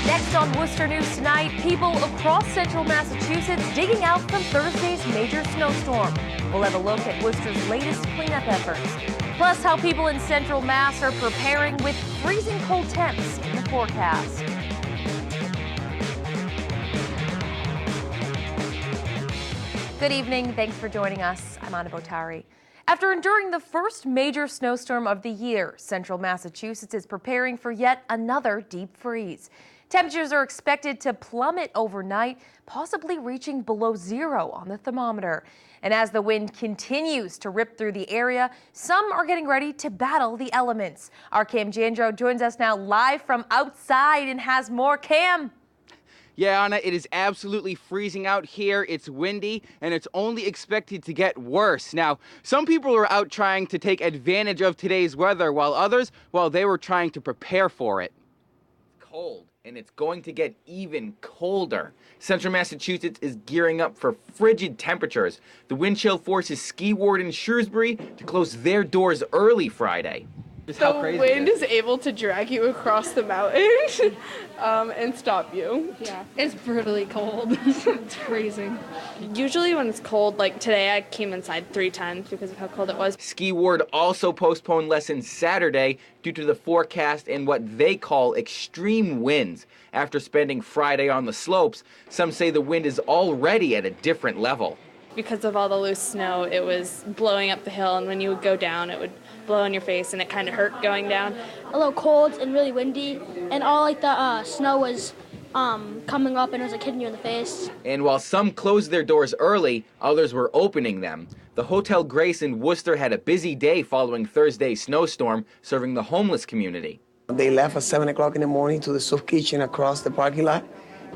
Next on Worcester News Tonight, people across central Massachusetts digging out from Thursday's major snowstorm. We'll have a look at Worcester's latest cleanup efforts. Plus, how people in central Mass are preparing with freezing cold temps in the forecast. Good evening. Thanks for joining us. I'm Anna Botari. After enduring the first major snowstorm of the year, central Massachusetts is preparing for yet another deep freeze. Temperatures are expected to plummet overnight, possibly reaching below zero on the thermometer. And as the wind continues to rip through the area, some are getting ready to battle the elements. Our Cam Jandro joins us now live from outside and has more. Cam. Yeah, Anna, it is absolutely freezing out here. It's windy, and it's only expected to get worse. Now, some people are out trying to take advantage of today's weather, while others, well, they were trying to prepare for it. Cold, and it's going to get even colder. Central Massachusetts is gearing up for frigid temperatures. The wind chill forces ski warden Shrewsbury to close their doors early Friday. Just the wind is able to drag you across the mountain and stop you. Yeah, it's brutally cold. It's freezing. Usually when it's cold, like today I came inside 3 times because of how cold it was. Ski ward also postponed lessons Saturday due to the forecast and what they call extreme winds. After spending Friday on the slopes, some say the wind is already at a different level. Because of all the loose snow, it was blowing up the hill, and when you would go down, it would blow in your face, and it kind of hurt going down. A little cold and really windy, and all like the snow was coming up, and it was like hitting you in the face. And while some closed their doors early, others were opening them. The Hotel Grace in Worcester had a busy day following Thursday's snowstorm, serving the homeless community. They left at 7 o'clock in the morning to the soup kitchen across the parking lot.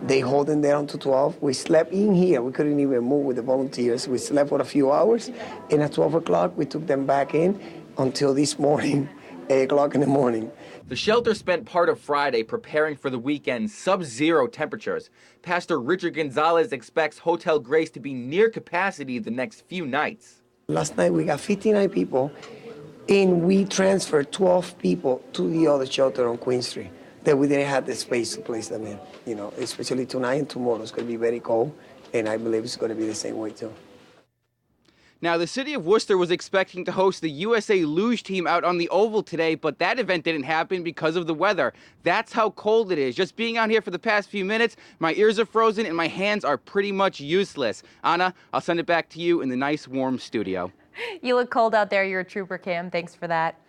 They hold them there until 12. We slept in here. We couldn't even move with the volunteers. We slept for a few hours, and at 12 o'clock, we took them back in until this morning, 8 o'clock in the morning. The shelter spent part of Friday preparing for the weekend's sub-zero temperatures. Pastor Richard Gonzalez expects Hotel Grace to be near capacity the next few nights. Last night, we got 59 people, and we transferred 12 people to the other shelter on Queen Street that we didn't have the space to place them in. You know, especially tonight and tomorrow, it's going to be very cold, and I believe it's going to be the same way too. Now, the city of Worcester was expecting to host the USA Luge team out on the Oval today, but that event didn't happen because of the weather. That's how cold it is. Just being out here for the past few minutes, my ears are frozen and my hands are pretty much useless. Anna, I'll send it back to you in the nice, warm studio. You look cold out there. You're a trooper, Cam. Thanks for that.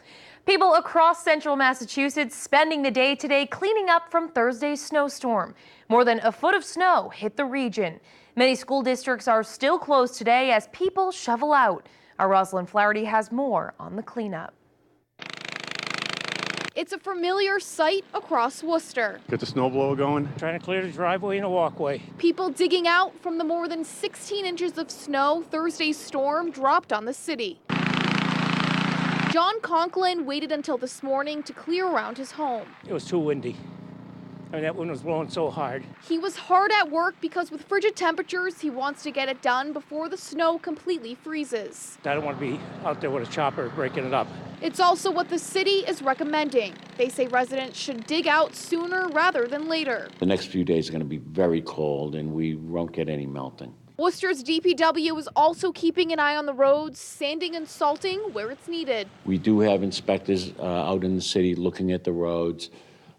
People across central Massachusetts spending the day today cleaning up from Thursday's snowstorm. More than a foot of snow hit the region. Many school districts are still closed today as people shovel out. Our Rosalind Flaherty has more on the cleanup. It's a familiar sight across Worcester. Get the snowblower going. Trying to clear the driveway and a walkway. People digging out from the more than 16 inches of snow Thursday's storm dropped on the city. John Conklin waited until this morning to clear around his home. It was too windy. I mean, that wind was blowing so hard. He was hard at work because with frigid temperatures, he wants to get it done before the snow completely freezes. I don't want to be out there with a chopper breaking it up. It's also what the city is recommending. They say residents should dig out sooner rather than later. The next few days are going to be very cold, and we won't get any melting. Worcester's DPW is also keeping an eye on the roads, sanding and salting where it's needed. We do have inspectors out in the city looking at the roads,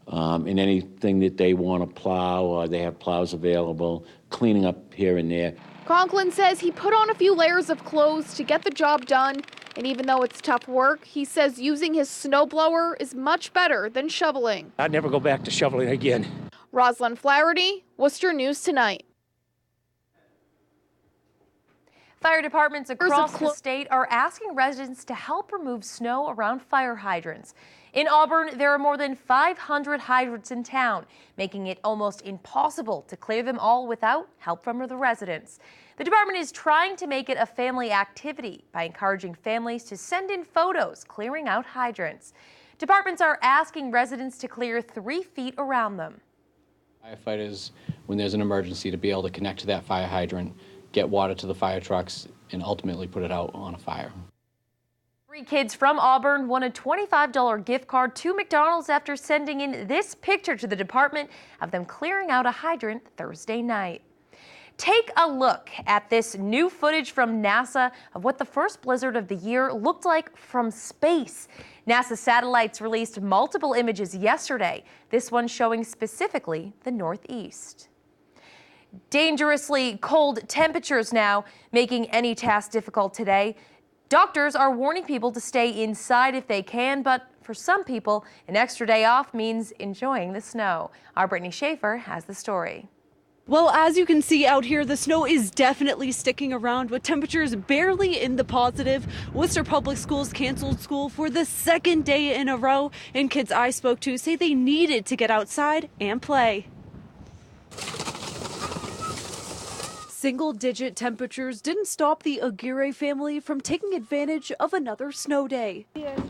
and anything that they want to plow, they have plows available, cleaning up here and there. Conklin says he put on a few layers of clothes to get the job done, and even though it's tough work, he says using his snowblower is much better than shoveling. I'd never go back to shoveling again. Rosalind Flaherty, Worcester News Tonight. Fire departments across the state are asking residents to help remove snow around fire hydrants. In Auburn, there are more than 500 hydrants in town, making it almost impossible to clear them all without help from the residents. The department is trying to make it a family activity by encouraging families to send in photos clearing out hydrants. Departments are asking residents to clear 3 feet around them. Firefighters, when there's an emergency, to be able to connect to that fire hydrant, get water to the fire trucks, and ultimately put it out on a fire. 3 kids from Auburn won a $25 gift card to McDonald's after sending in this picture to the department of them clearing out a hydrant Thursday night. Take a look at this new footage from NASA of what the first blizzard of the year looked like from space. NASA satellites released multiple images yesterday, this one showing specifically the Northeast. Dangerously cold temperatures now making any task difficult today. Doctors are warning people to stay inside if they can, but for some people, an extra day off means enjoying the snow. Our Brittany Schaefer has the story. Well, as you can see out here, the snow is definitely sticking around with temperatures barely in the positive. Worcester Public Schools canceled school for the second day in a row, and kids I spoke to say they needed to get outside and play. Single-digit temperatures didn't stop the Aguirre family from taking advantage of another snow day. It's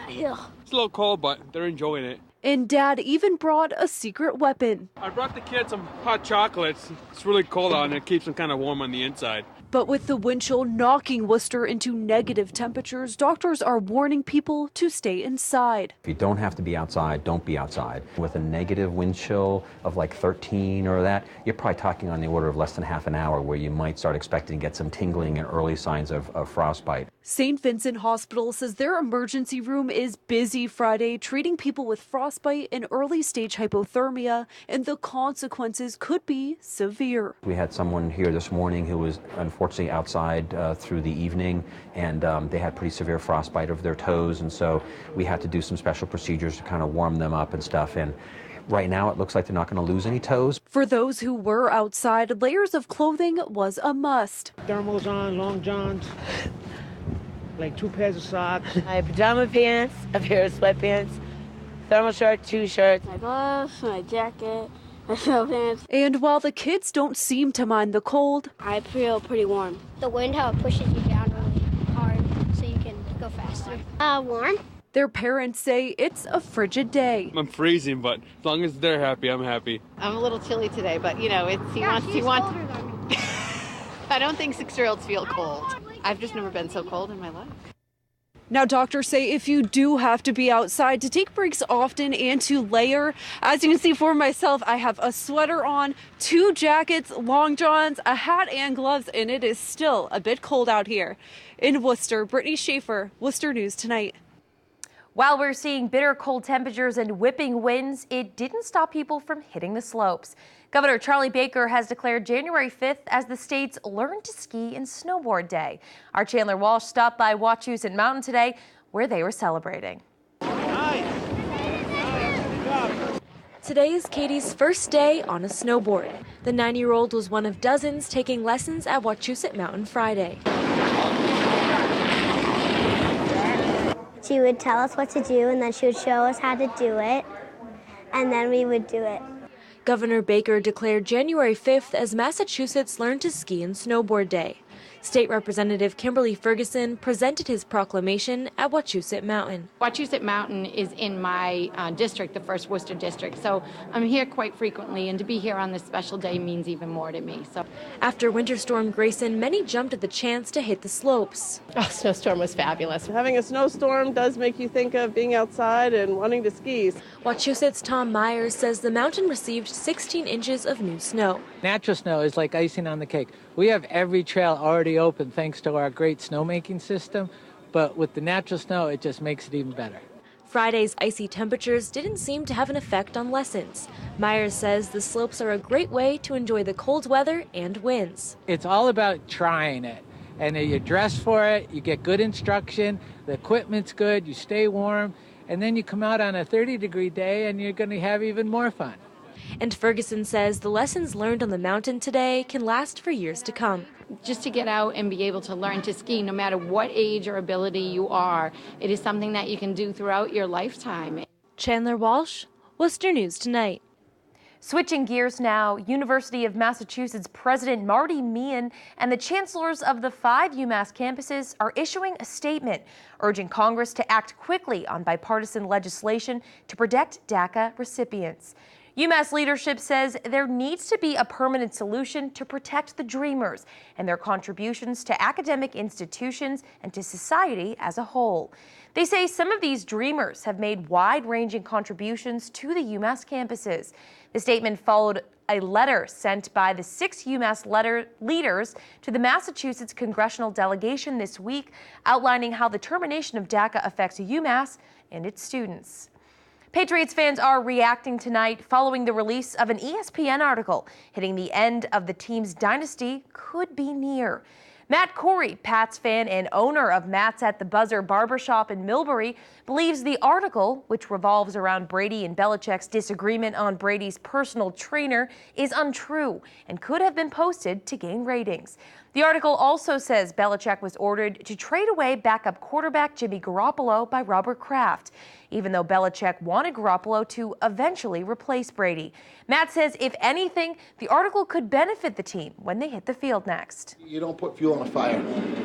a little cold, but they're enjoying it. And Dad even brought a secret weapon. I brought the kids some hot chocolates. It's really cold out and it keeps them kind of warm on the inside. But with the wind chill knocking Worcester into negative temperatures, doctors are warning people to stay inside. If you don't have to be outside, don't be outside. With a negative wind chill of like 13 or that, you're probably talking on the order of less than half an hour where you might start expecting to get some tingling and early signs of frostbite. St. Vincent Hospital says their emergency room is busy Friday, treating people with frostbite and early stage hypothermia, and the consequences could be severe. We had someone here this morning who was unfortunately outside through the evening, and they had pretty severe frostbite of their toes, and so we had to do some special procedures to kind of warm them up and stuff. And right now it looks like they're not going to lose any toes. For those who were outside, layers of clothing was a must. Thermals on, long johns, like 2 pairs of socks. My pajama pants, a pair of sweatpants, thermal shirt, 2 shirts. My gloves, my jacket, my snow pants. And while the kids don't seem to mind the cold, I feel pretty warm. The wind, how it pushes you down really hard so you can go faster. Warm. Their parents say it's a frigid day. I'm freezing, but as long as they're happy, I'm happy. I'm a little chilly today, but you know, he wants. I don't think 6-year-olds feel cold. I've just never been so cold in my life. Now, doctors say if you do have to be outside, to take breaks often and to layer. As you can see for myself, I have a sweater on, 2 jackets, long johns, a hat and gloves, and it is still a bit cold out here. In Worcester, Brittany Schaefer, Worcester News Tonight. While we're seeing bitter cold temperatures and whipping winds, it didn't stop people from hitting the slopes. Governor Charlie Baker has declared January 5th as the state's Learn to Ski and Snowboard Day. Our Chandler Walsh stopped by Wachusett Mountain today, where they were celebrating. Today is Katie's first day on a snowboard. The 9-year-old was one of dozens taking lessons at Wachusett Mountain Friday. She would tell us what to do, and then she would show us how to do it, and then we would do it. Governor Baker declared January 5th as Massachusetts Learn to Ski and Snowboard Day. State Representative Kimberly Ferguson presented his proclamation at Wachusett Mountain. Wachusett Mountain is in my district, the 1st Worcester District, so I'm here quite frequently, and to be here on this special day means even more to me. So, after Winter Storm Grayson, many jumped at the chance to hit the slopes. Oh, snowstorm was fabulous. Having a snowstorm does make you think of being outside and wanting to ski. Wachusett's Tom Myers says the mountain received 16 inches of new snow. Natural snow is like icing on the cake. We have every trail already open thanks to our great snowmaking system, but with the natural snow, it just makes it even better. Friday's icy temperatures didn't seem to have an effect on lessons. Myers says the slopes are a great way to enjoy the cold weather and winds. It's all about trying it, and you dress for it, you get good instruction, the equipment's good, you stay warm, and then you come out on a 30-degree day and you're going to have even more fun. And Ferguson says the lessons learned on the mountain today can last for years to come. just to get out and be able to learn to ski, no matter what age or ability you are, it is something that you can do throughout your lifetime. Chandler Walsh, Worcester News Tonight. Switching gears now, University of Massachusetts President Marty Meehan and the chancellors of the 5 UMass campuses are issuing a statement urging Congress to act quickly on bipartisan legislation to protect DACA recipients. UMass leadership says there needs to be a permanent solution to protect the Dreamers and their contributions to academic institutions and to society as a whole. They say some of these Dreamers have made wide-ranging contributions to the UMass campuses. The statement followed a letter sent by the 6 UMass leaders to the Massachusetts congressional delegation this week, outlining how the termination of DACA affects UMass and its students. Patriots fans are reacting tonight following the release of an ESPN article hitting the end of the team's dynasty could be near. Matt Corey, Pats fan and owner of Matt's at the Buzzer Barbershop in Millbury, believes the article, which revolves around Brady and Belichick's disagreement on Brady's personal trainer, is untrue and could have been posted to gain ratings. The article also says Belichick was ordered to trade away backup quarterback Jimmy Garoppolo by Robert Kraft, even though Belichick wanted Garoppolo to eventually replace Brady. Matt says, if anything, the article could benefit the team when they hit the field next. You don't put fuel on a fire,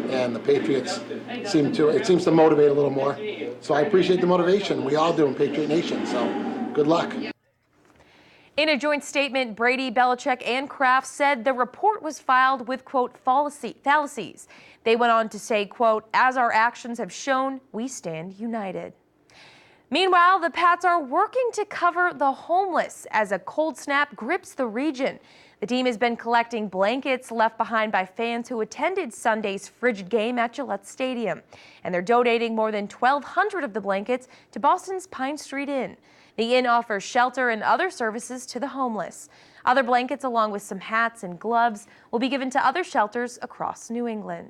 and the Patriots seems to motivate a little more. So I appreciate the motivation. We all do in Patriot Nation, so good luck. In a joint statement, Brady, Belichick, and Kraft said the report was filed with, quote, fallacies. They went on to say, quote, as our actions have shown, we stand united. Meanwhile, the Pats are working to cover the homeless as a cold snap grips the region. The team has been collecting blankets left behind by fans who attended Sunday's frigid game at Gillette Stadium. And they're donating more than 1,200 of the blankets to Boston's Pine Street Inn. The inn offers shelter and other services to the homeless. Other blankets, along with some hats and gloves, will be given to other shelters across New England.